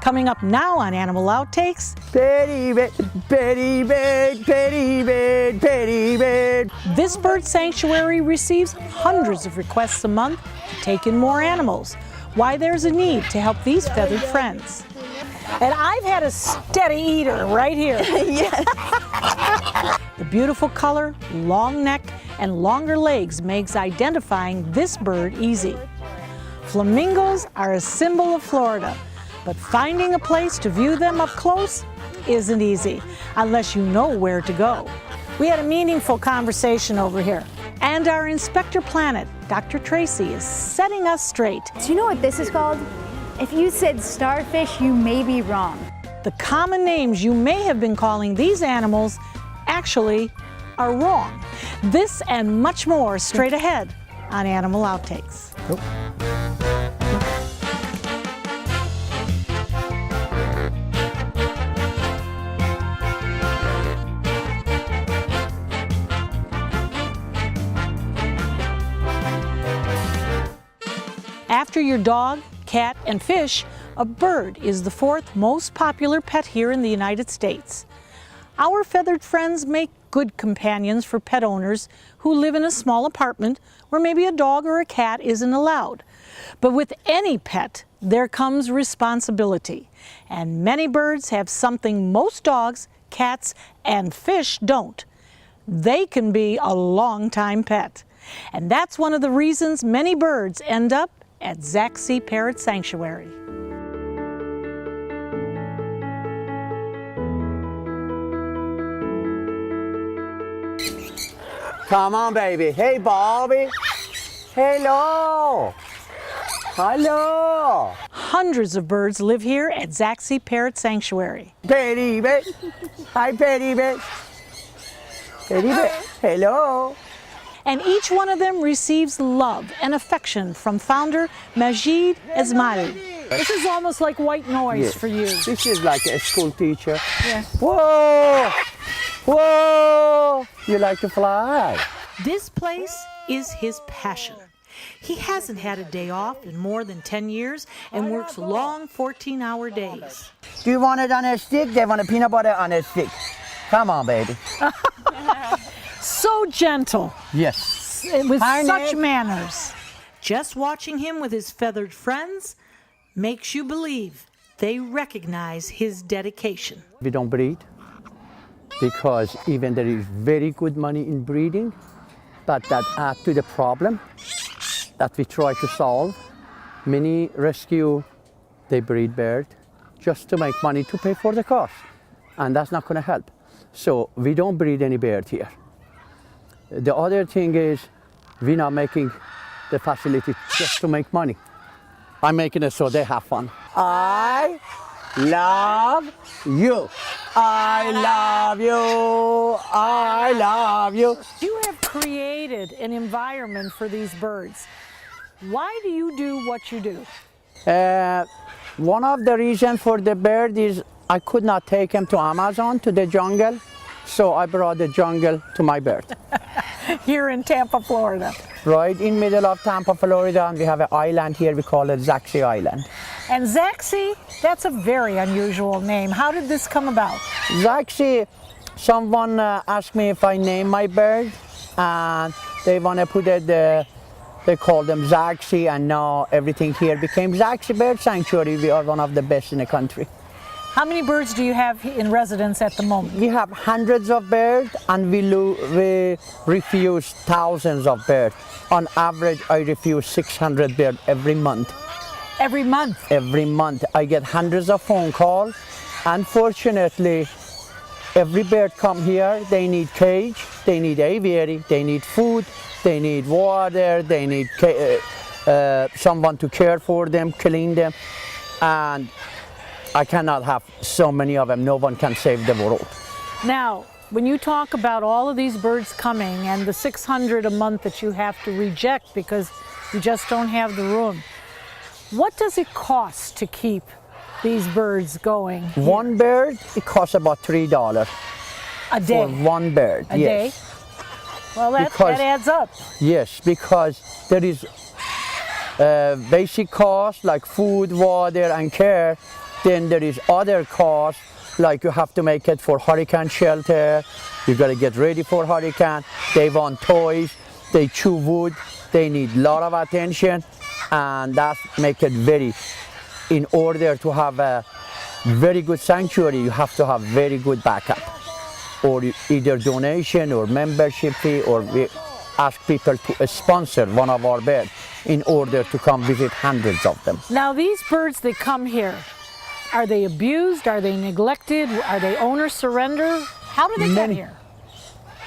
Coming up now on Animal Outtakes, Petty bird, petty bird, petty bird, petty bird. this bird sanctuary receives hundreds of requests a month to take in more animals. Why there's a need to help these feathered friends. And I've had a steady eater right here. Yes. The beautiful color, long neck, and longer legs makes identifying this bird easy. Flamingos are a symbol of Florida, but finding a place to view them up close isn't easy unless you know where to go. We had a meaningful conversation over here, and our Inspector Planet, Dr. Tracy, is setting us straight. Do you know what this is called? If you said starfish, you may be wrong. The common names you may have been calling these animals actually are wrong. This and much more straight ahead on Animal Outtakes. After your dog, cat, and fish, a bird is the fourth most popular pet here in the United States. Our feathered friends make good companions for pet owners who live in a small apartment where maybe a dog or a cat isn't allowed. But with any pet, there comes responsibility. And many birds have something most dogs, cats, and fish don't. They can be a long-time pet. And that's one of the reasons many birds end up at Zaxi Parrot Sanctuary. Come on, baby. Hey, Bobby. Hello. Hello. Hundreds of birds live here at Zaxi Parrot Sanctuary. Petty bird. Hi, petty bird. Petty bird. Hello. And each one of them receives love and affection from founder Majid Esmaili. This is almost like white noise Yes. for you. This is like a school teacher. Yeah. Whoa. Whoa. You like to fly? This place is his passion. He hasn't had a day off in more than 10 years and works long 14-hour days. Do you want it on a stick? They want a peanut butter on a stick. Come on, baby. So gentle, Yes. with Hi, such Nick. manners. Just watching him with his feathered friends makes you believe they recognize his dedication. We don't breed because even there is very good money in breeding, but that add to the problem that we try to solve. Many rescue, they breed bird just to make money to pay for the cost, and that's not going to help. So we don't breed any bird here. The other thing is we're not making the facility just to make money. I'm making it so they have fun. I love you. I love you. I love you. You have created an environment for these birds. Why do you do what you do? One of the reasons for the bird is I could not take him to Amazon, to the jungle, so I brought the jungle to my bird. Here in Tampa, Florida. Right in middle of Tampa, Florida, and we have an island here, we call it Zaxi Island. And Zaxi, that's a very unusual name. How did this come about? Zaxi, someone asked me if I name my bird, and they want to put it, they call them Zaxi, and now everything here became Zaxi Bird Sanctuary. We are one of the best in the country. How many birds do you have in residence at the moment? We have hundreds of birds, and we refuse thousands of birds. On average, I refuse 600 birds every month. Every month? Every month. I get hundreds of phone calls. Unfortunately, every bird come here, they need cage, they need aviary, they need food, they need water, they need someone to care for them, clean them, and I cannot have so many of them. No one can save the world. Now, when you talk about all of these birds coming and the 600 a month that you have to reject because you just don't have the room, what does it cost to keep these birds going? One bird, it costs about $3 A day? for one bird. A yes. day? Well, that adds up. Yes, because there is basic costs like food, water, and care, Then there is other costs, like you have to make it for hurricane shelter. You got to get ready for hurricane. They want toys. They chew wood. They need a lot of attention, and that make it very. In order to have a very good sanctuary, you have to have very good backup, or either donation or membership fee, or we ask people to sponsor one of our birds in order to come visit hundreds of them. Now these birds that come here, are they abused? Are they neglected? Are they owner surrender? How do they get here?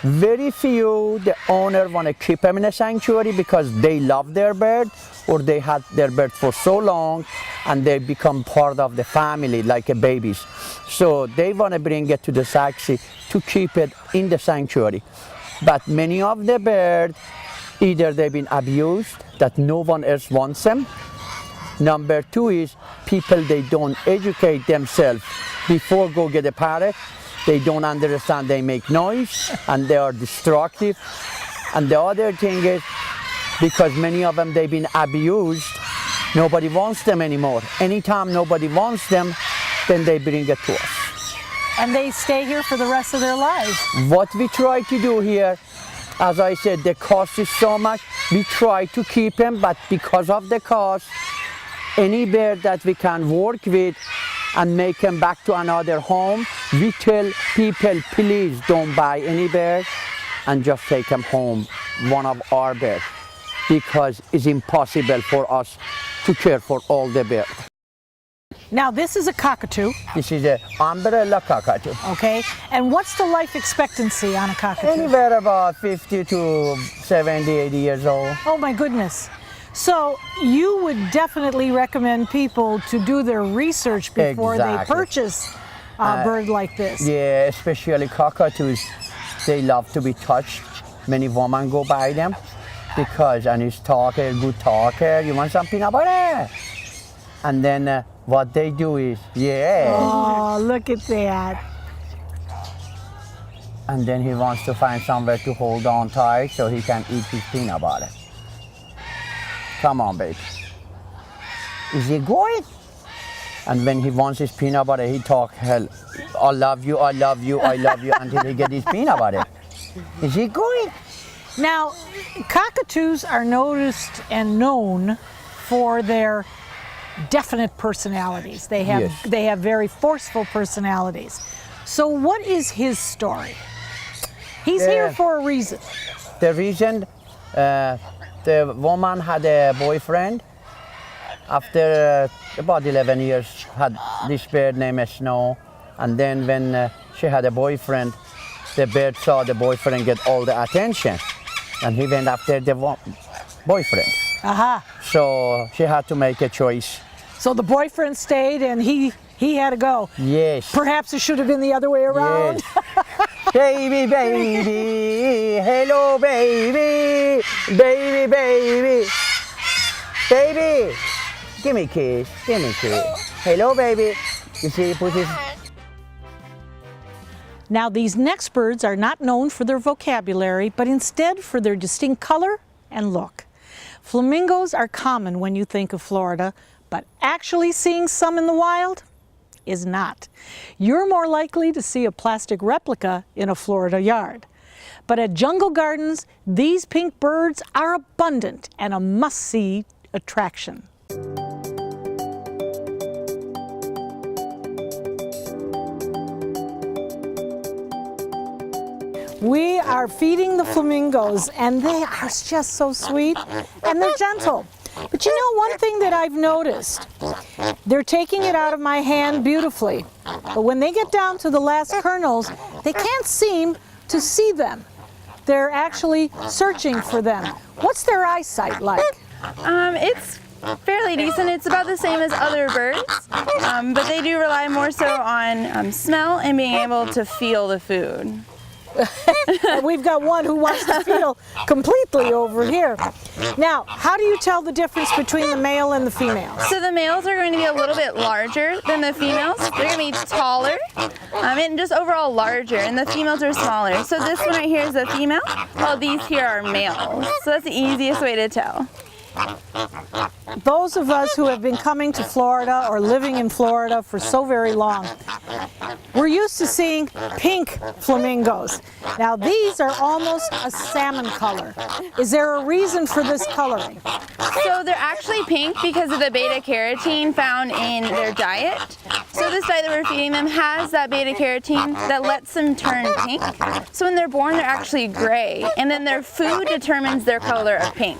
Very few, the owner want to keep them in a sanctuary because they love their bird, or they had their bird for so long and they become part of the family like a babies. So they want to bring it to the sanctuary to keep it in the sanctuary. But many of the birds, either they've been abused, that no one else wants them. Number two is people, they don't educate themselves before go get a parrot. They don't understand, they make noise and they are destructive. And the other thing is, because many of them, they've been abused, nobody wants them anymore. Anytime nobody wants them, then they bring it to us. And they stay here for the rest of their lives. What we try to do here, as I said, the cost is so much. We try to keep them, but because of the cost, any bird that we can work with and make them back to another home, we tell people, please don't buy any bird and just take them home, one of our birds, because it's impossible for us to care for all the birds. Now this is a cockatoo. This is an umbrella cockatoo. Okay, and what's the life expectancy on a cockatoo? Anywhere about 50 to 70, 80 years old. Oh my goodness. So you would definitely recommend people to do their research before they purchase a bird like this. Yeah, especially cockatoos. They love to be touched. Many women go by them because, and he's talker, good talker. You want some peanut butter? And then what they do is, yeah. Oh, look at that. And then he wants to find somewhere to hold on tight so he can eat his peanut butter. Come on, baby. Is he good? And when he wants his peanut butter, he talk hell. I love you, I love you, I love you, until he get his peanut butter. Is he good? Now, cockatoos are noticed and known for their definite personalities. They have very forceful personalities. So what is his story? He's here for a reason. The reason, the woman had a boyfriend. After about 11 years, had this bird named Snow. And then when she had a boyfriend, the bird saw the boyfriend get all the attention. And he went after the boyfriend. So she had to make a choice. So the boyfriend stayed and he had to go. Yes. Perhaps it should have been the other way around. Yes. Baby, baby, hello, baby, baby, baby, baby, give me a kiss, give me a kiss. Hello, baby. You see, put his... Now these next birds are not known for their vocabulary, but instead for their distinct color and look. Flamingos are common when you think of Florida, but actually seeing some in the wild is not. You're more likely to see a plastic replica in a Florida yard. But at Jungle Gardens, these pink birds are abundant and a must-see attraction. We are feeding the flamingos, and they are just so sweet, and they're gentle. But you know, one thing that I've noticed, they're taking it out of my hand beautifully, but when they get down to the last kernels, they can't seem to see them. They're actually searching for them. What's their eyesight like? It's fairly decent. It's about the same as other birds, but they do rely more so on smell and being able to feel the food. And we've got one who wants to feel completely over here. Now, how do you tell the difference between the male and the female? So the males are going to be a little bit larger than the females. They're going to be taller and just overall larger, and the females are smaller. So this one right here is a female, while these here are males. So that's the easiest way to tell. Those of us who have been coming to Florida or living in Florida for so very long, we're used to seeing pink flamingos. Now these are almost a salmon color. Is there a reason for this coloring? So they're actually pink because of the beta carotene found in their diet. So this diet that we're feeding them has that beta carotene that lets them turn pink. So when they're born, they're actually gray, and then their food determines their color of pink.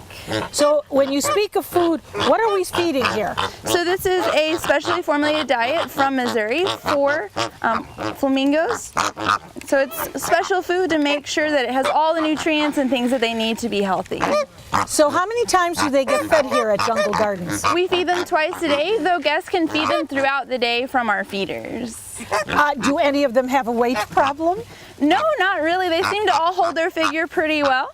So when you speak of food, what are we feeding here? So this is a specially formulated diet from Missouri for flamingos. So it's special food to make sure that it has all the nutrients and things that they need to be healthy. So how many times do they get fed here at Jungle Gardens? We feed them twice a day, though guests can feed them throughout the day from our feeders. Do any of them have a weight problem? No, not really. They seem to all hold their figure pretty well.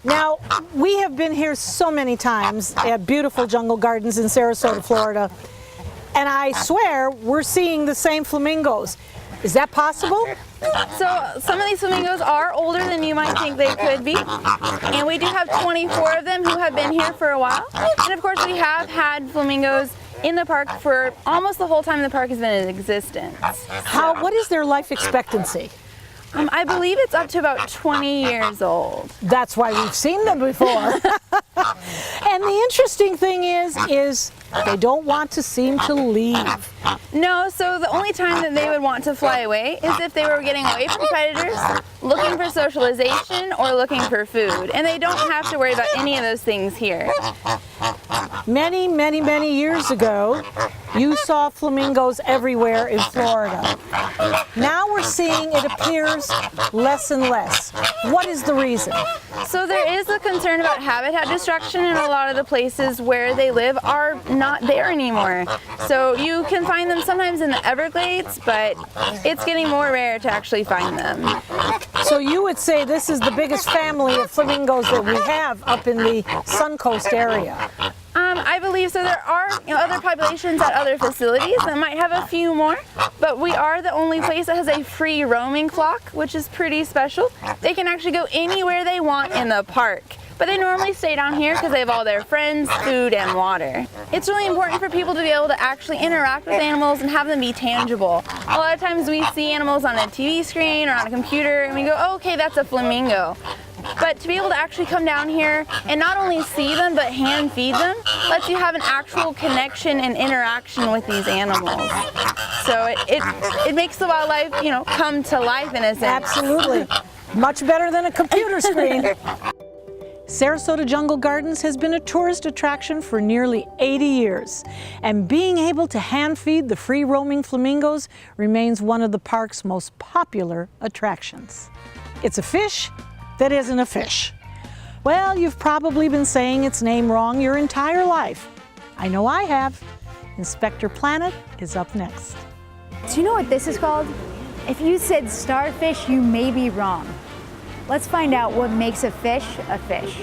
Now, we have been here so many times at beautiful Jungle Gardens in Sarasota, Florida, and I swear we're seeing the same flamingos. Is that possible? So some of these flamingos are older than you might think they could be, and we do have 24 of them who have been here for a while. And of course we have had flamingos in the park for almost the whole time the park has been in existence. What is their life expectancy? I believe it's up to about 20 years old. That's why we've seen them before. And the interesting thing is they don't want to seem to leave. No, so the only time that they would want to fly away is if they were getting away from predators, looking for socialization, or looking for food. And they don't have to worry about any of those things here. Many, many, many years ago, you saw flamingos everywhere in Florida. Now we're seeing it appears less and less. What is the reason? So there is a concern about habitat destruction, and a lot of the places where they live are not there anymore. So you can find them sometimes in the Everglades, but it's getting more rare to actually find them. So you would say this is the biggest family of flamingos that we have up in the Suncoast area? I believe so. There are other populations at other facilities that might have a few more, but we are the only place that has a free roaming flock, which is pretty special. They can actually go anywhere they want in the park, but they normally stay down here because they have all their friends, food, and water. It's really important for people to be able to actually interact with animals and have them be tangible. A lot of times we see animals on a TV screen or on a computer and we go, oh, okay, that's a flamingo. But to be able to actually come down here and not only see them but hand feed them lets you have an actual connection and interaction with these animals. So it makes the wildlife, come to life in a sense. Absolutely. Much better than a computer screen. Sarasota Jungle Gardens has been a tourist attraction for nearly 80 years, and being able to hand feed the free-roaming flamingos remains one of the park's most popular attractions. It's a fish that isn't a fish. Well, you've probably been saying its name wrong your entire life. I know I have. Inspector Planet is up next. Do you know what this is called? If you said starfish, you may be wrong. Let's find out what makes a fish a fish.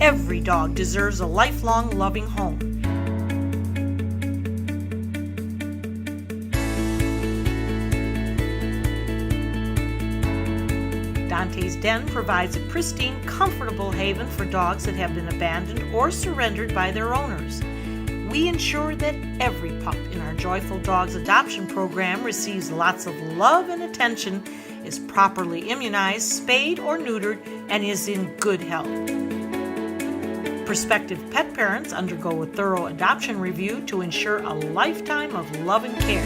Every dog deserves a lifelong loving home. Dante's Den provides a pristine, comfortable haven for dogs that have been abandoned or surrendered by their owners. We ensure that every pup in our Joyful Dogs adoption program receives lots of love and attention, is properly immunized, spayed or neutered, and is in good health. Prospective pet parents undergo a thorough adoption review to ensure a lifetime of love and care.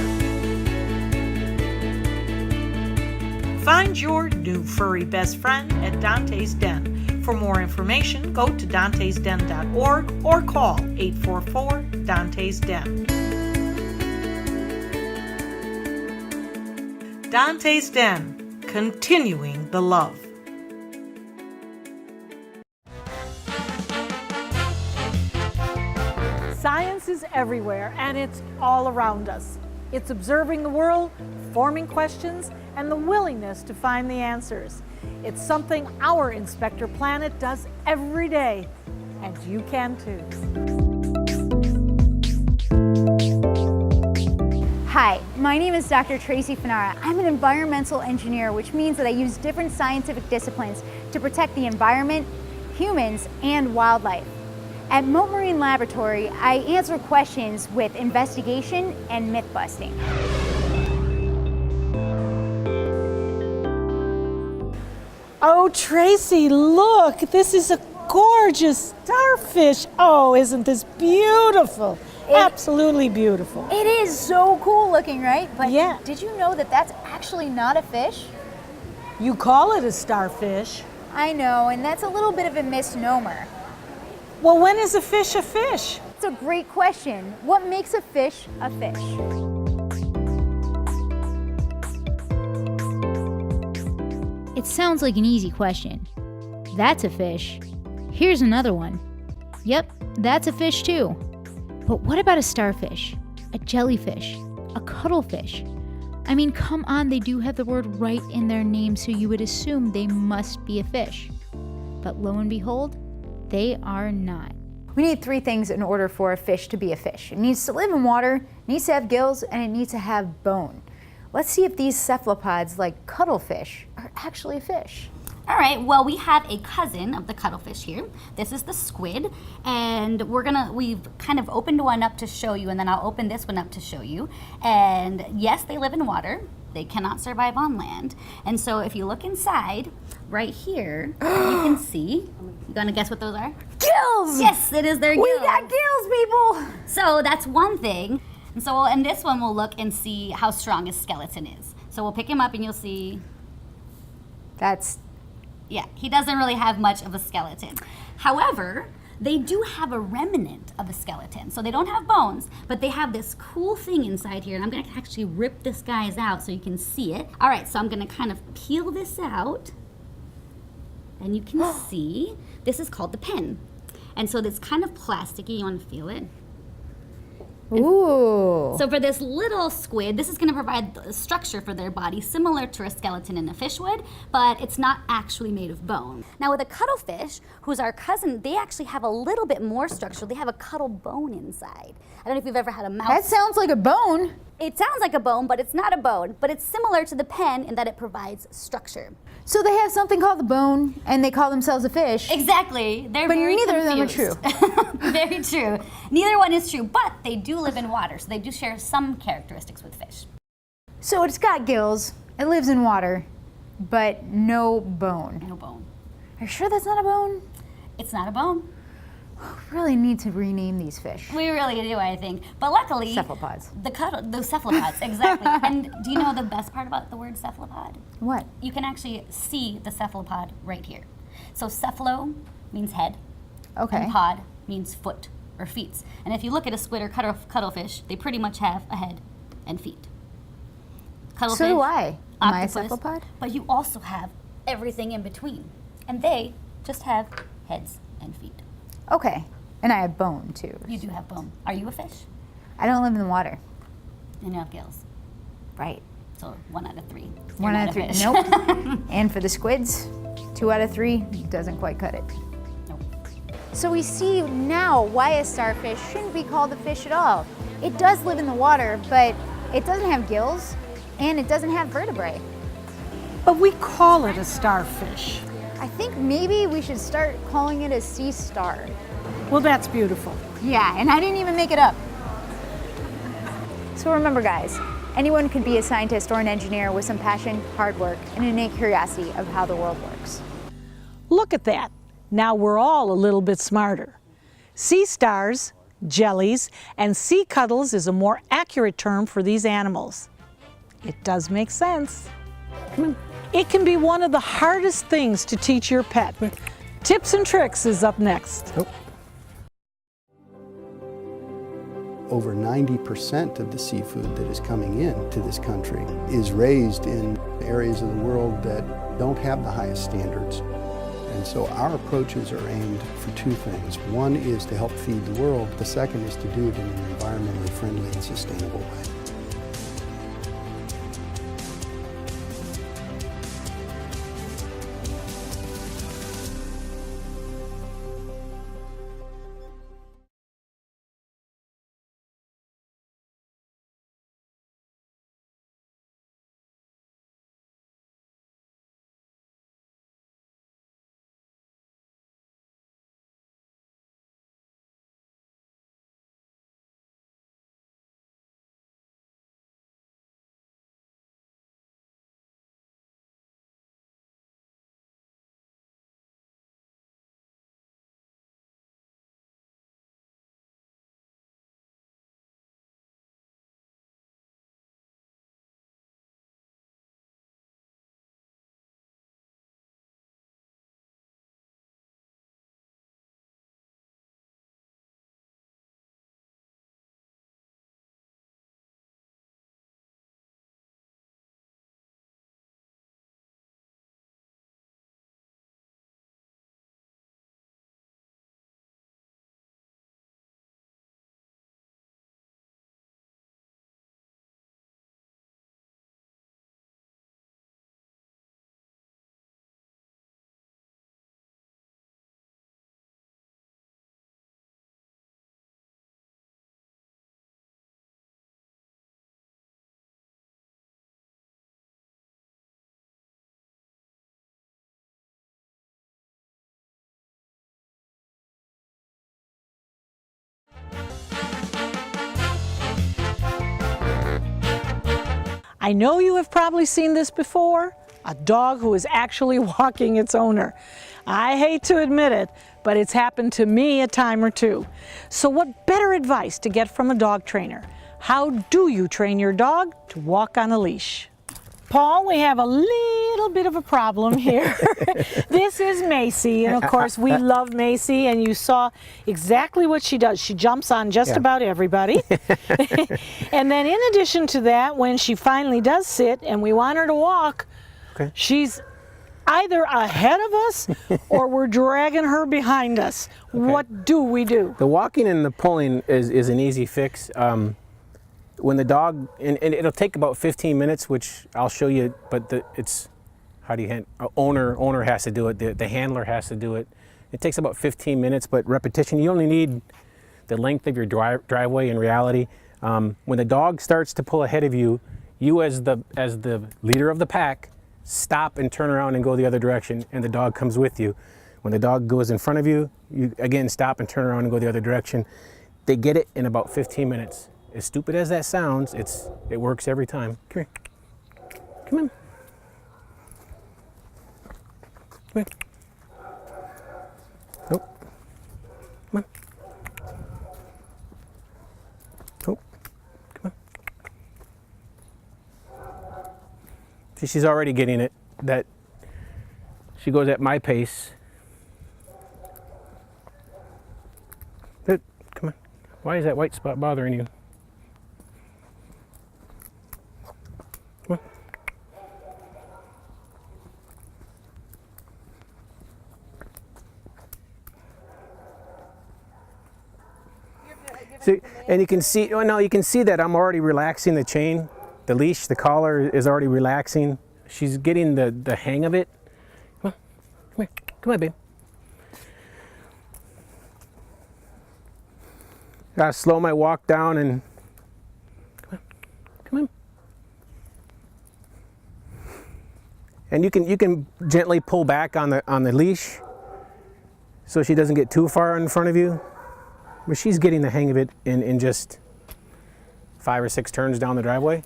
Find your new furry best friend at Dante's Den. For more information, go to dantesden.org or call 844-DANTES-DEN. Dante's Den, continuing the love. Science is everywhere and it's all around us. It's observing the world, forming questions, and the willingness to find the answers. It's something our Inspector Planet does every day, and you can too. Hi, my name is Dr. Tracy Fanara. I'm an environmental engineer, which means that I use different scientific disciplines to protect the environment, humans, and wildlife. At Mote Marine Laboratory, I answer questions with investigation and myth busting. Oh, Tracy, look, this is a gorgeous starfish. Oh, isn't this beautiful? Absolutely beautiful. It is so cool looking, right? But Yeah. did you know that that's actually not a fish? You call it a starfish. I know, and that's a little bit of a misnomer. Well, when is a fish a fish? It's a great question. What makes a fish a fish? It sounds like an easy question. That's a fish. Here's another one. Yep, that's a fish too. But what about a starfish? A jellyfish? A cuttlefish? I mean, come on, they do have the word right in their name, so you would assume they must be a fish. But lo and behold, they are not. We need three things in order for a fish to be a fish. It needs to live in water, it needs to have gills, and it needs to have bone. Let's see if these cephalopods, like cuttlefish, are actually a fish. All right, well, we have a cousin of the cuttlefish here. This is the squid, and we've kind of opened one up to show you, and then I'll open this one up to show you. And yes, they live in water. They cannot survive on land. And so if you look inside, right here, you can see, you gonna guess what those are? Gills! Yes, it is their gills. We got gills, people! So that's one thing. And so in this one, we'll look and see how strong his skeleton is. So we'll pick him up and you'll see, yeah, he doesn't really have much of a skeleton. However, they do have a remnant of a skeleton. So they don't have bones, but they have this cool thing inside here. And I'm gonna actually rip this guy's out so you can see it. All right, so I'm gonna kind of peel this out. And you can see, this is called the pen. And so it's kind of plasticky, you wanna feel it? Ooh. So for this little squid, this is going to provide the structure for their body similar to a skeleton in a fish would, but it's not actually made of bone. Now with a cuttlefish, who's our cousin, they actually have a little bit more structure. They have a cuttle bone inside. I don't know if you've ever had a mouse. That sounds like a bone. It sounds like a bone, but it's not a bone. But it's similar to the pen in that it provides structure. So they have something called the bone, and they call themselves a fish. Exactly. They're But very neither of them are confused. Very true. Neither one is true, but they do live in water, so they do share some characteristics with fish. So it's got gills, it lives in water, but no bone. No bone. Are you sure that's not a bone? It's not a bone. We really need to rename these fish. We really do, I think. But luckily, Cephalopods. Those cephalopods, exactly. And do you know the best part about the word cephalopod? What? You can actually see the cephalopod right here. So cephalo means head, Okay. and pod means foot or feet. And if you look at a squid or cuttlefish, they pretty much have a head and feet. Cuttlefish, So do I. Am I a octopus, cephalopod? But you also have everything in between. And they just have heads and feet. Okay. And I have bone too. You do have bone. Are you a fish? I don't live in the water. And you have gills. Right. So 1 out of 3. One out of three. Nope. And for the squids, 2 out of 3 doesn't quite cut it. Nope. So we see now why a starfish shouldn't be called a fish at all. It does live in the water, but it doesn't have gills and it doesn't have vertebrae. But we call it a starfish. I think maybe we should start calling it a sea star. Well, that's beautiful. Yeah, and I didn't even make it up. So remember guys, anyone could be a scientist or an engineer with some passion, hard work, and an innate curiosity of how the world works. Look at that. Now we're all a little bit smarter. Sea stars, jellies, and sea cuttles is a more accurate term for these animals. It does make sense. It can be one of the hardest things to teach your pet. Tips and tricks is up next. Over 90% of the seafood that is coming in to this country is raised in areas of the world that don't have the highest standards. And so our approaches are aimed for two things. One is to help feed the world. The second is to do it in an environmentally friendly and sustainable way. I know you have probably seen this before, a dog who is actually walking its owner. I hate to admit it, but it's happened to me a time or two. So what better advice to get from a dog trainer? How do you train your dog to walk on a leash? Paul, we have a little bit of a problem here. This is Macy, and of course we love Macy, and you saw exactly what she does. She jumps on just about everybody. And then in addition to that, when she finally does sit and we want her to walk, she's either ahead of us or we're dragging her behind us. What do we do? The walking and the pulling is an easy fix. When the dog, and it'll take about 15 minutes, which I'll show you, but it's, how do you handle, owner has to do it, the handler has to do it. It takes about 15 minutes, but repetition, you only need the length of your driveway in reality. When the dog starts to pull ahead of you, you as the leader of the pack, stop and turn around and go the other direction, and the dog comes with you. When the dog goes in front of you, you again stop and turn around and go the other direction. They get it in about 15 minutes. As stupid as that sounds, it works every time. Come here. Come on. Come here. Nope. Come on. Nope. Come on. See, she's already getting it. That she goes at my pace. Good. Come on. Why is that white spot bothering you? Come on. See, and you can see, oh no, you can see that I'm already relaxing the chain, the leash, the collar is already relaxing. She's getting the hang of it. Come on, come here, come on, babe. Gotta slow my walk down and come on. And you can gently pull back on the leash so she doesn't get too far in front of you. But she's getting the hang of it in just 5 or 6 turns down the driveway.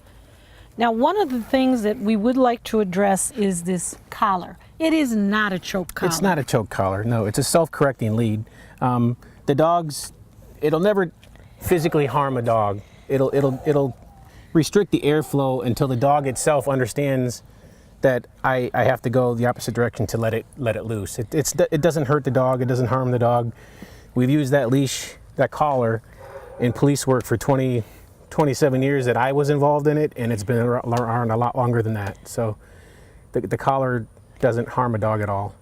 Now, one of the things that we would like to address is this collar. It is not a choke collar. It's not a choke collar, no. It's a self-correcting lead. The dogs, it'll never physically harm a dog. It'll restrict the airflow until the dog itself understands that I have to go the opposite direction to let it loose. It doesn't hurt the dog. It doesn't harm the dog. We've used that leash, that collar, in police work for 27 years that I was involved in it, and it's been around a lot longer than that. So the collar doesn't harm a dog at all.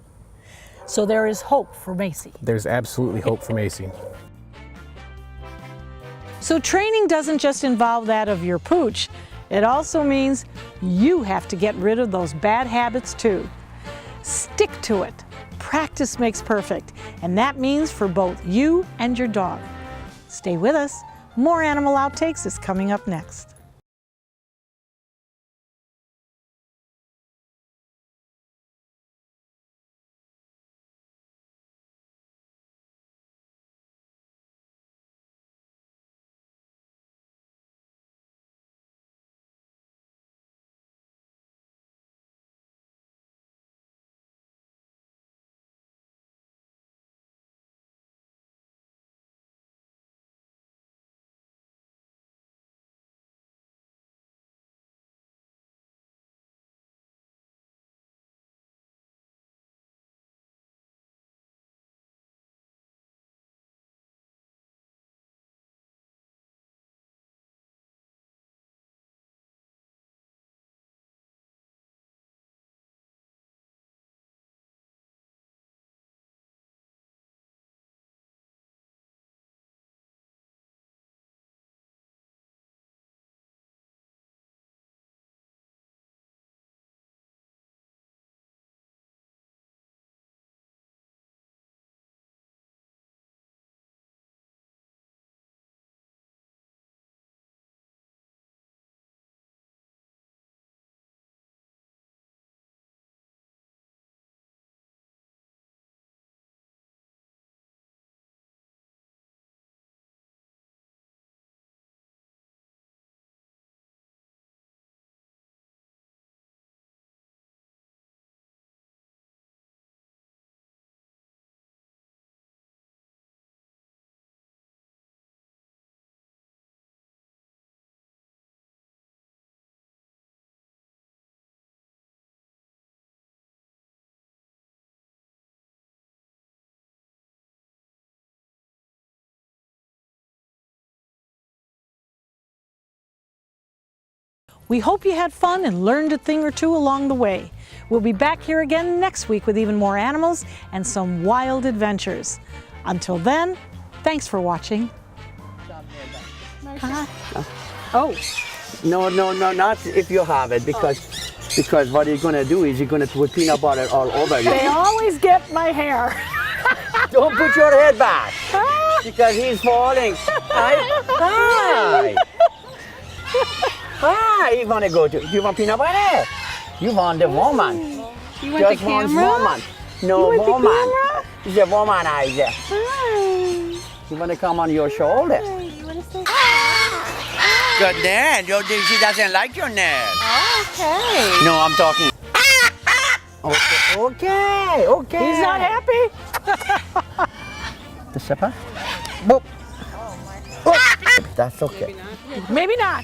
So there is hope for Macy. There's absolutely hope for Macy. So training doesn't just involve that of your pooch. It also means you have to get rid of those bad habits too. Stick to it. Practice makes perfect, and that means for both you and your dog. Stay with us. More Animal Outtakes is coming up next. We hope you had fun and learned a thing or two along the way. We'll be back here again next week with even more animals and some wild adventures. Until then, thanks for watching. Oh. No, not if you have it, because what he's going to do is he's going to put peanut butter all over you. They always get my hair. Don't put your head back, because he's falling. Hi. Hi, you want to go to, you want peanut butter? You want the woman. You want Just the camera? wants woman. No, You want the woman. camera? It's a woman eyes there. Hi. You want to come on your shoulder? You want to say Good nail. She doesn't like your nail. okay? No, I'm talking. Okay. He's not happy? The zipper? Boop. That's okay. Maybe not.